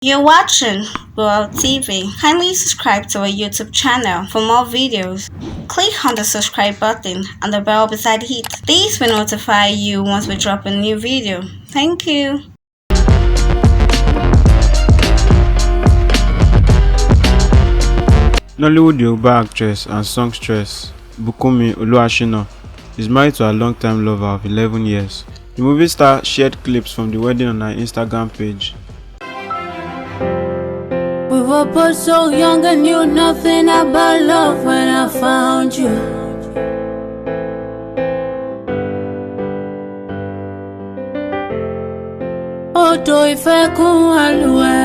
You're watching World TV. Kindly subscribe to our YouTube channel for more videos. Click on the subscribe button and the bell beside it. These will notify you once we drop a new video. Thank you. Nollywood Yoruba actress and songstress Bukunmi Oluwashina is married to her longtime lover of 11 years. The movie star shared clips from the wedding on her Instagram page. We were both so young and knew nothing about love when I found you. Odo ìfẹ́ kún àlùwẹ̀,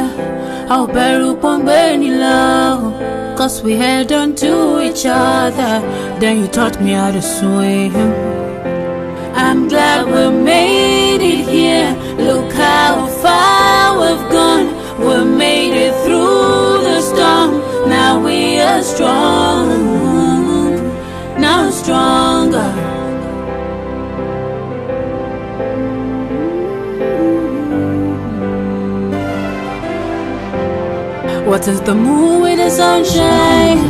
a ò bẹ̀rù pọ́ngbé nílá o. 'Cause we held on to each other, then you taught me how to swim. I'm glad we made it here. Look how far we've gone. We made it through the storm. Now we are strong, now stronger. What is the moon with the sunshine?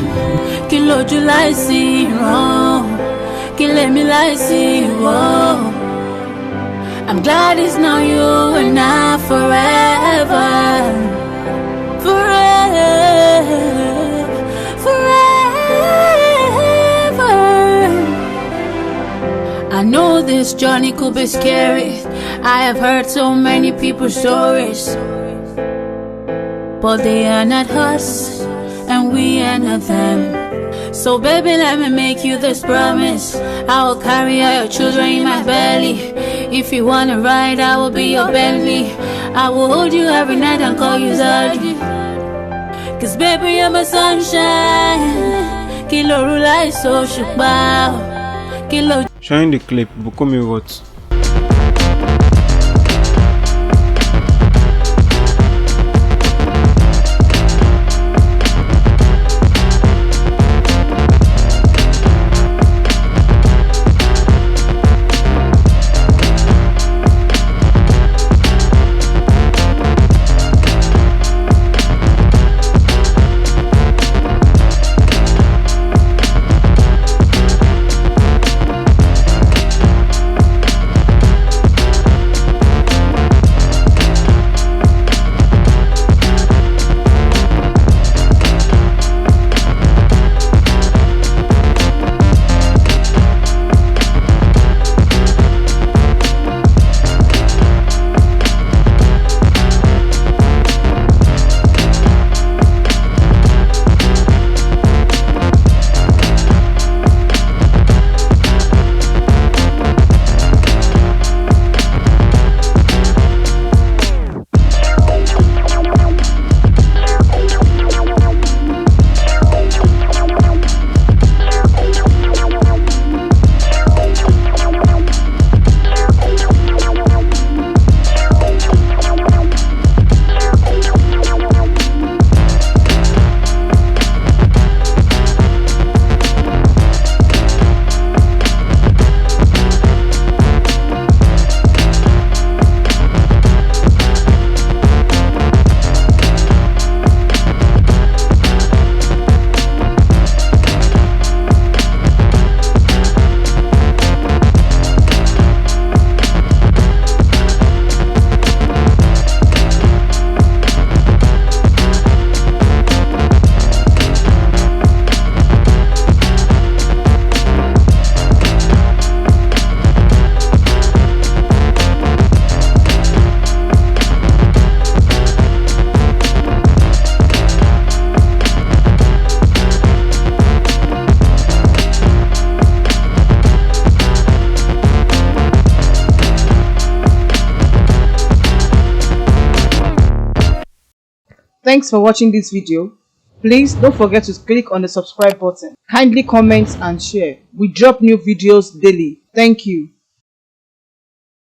Kilo July see wrong. Kill me like see whoa. I'm glad it's now you and not forever. Forever. I know this journey could be scary. I have heard so many people's stories, but they are not us, and we are not them. So baby, let me make you this promise. I will carry all your children in my belly. If you wanna ride, I will be your Bentley. I will hold you every night and call you Zaddy. 'Cause baby, you're my sunshine. Kilo rulai so shukbao. Kilo. Sharing the clip, Bukunmi wrote, Thanks for watching this video. Please don't forget to click on the subscribe button. Kindly comment and share. We drop new videos daily. Thank you.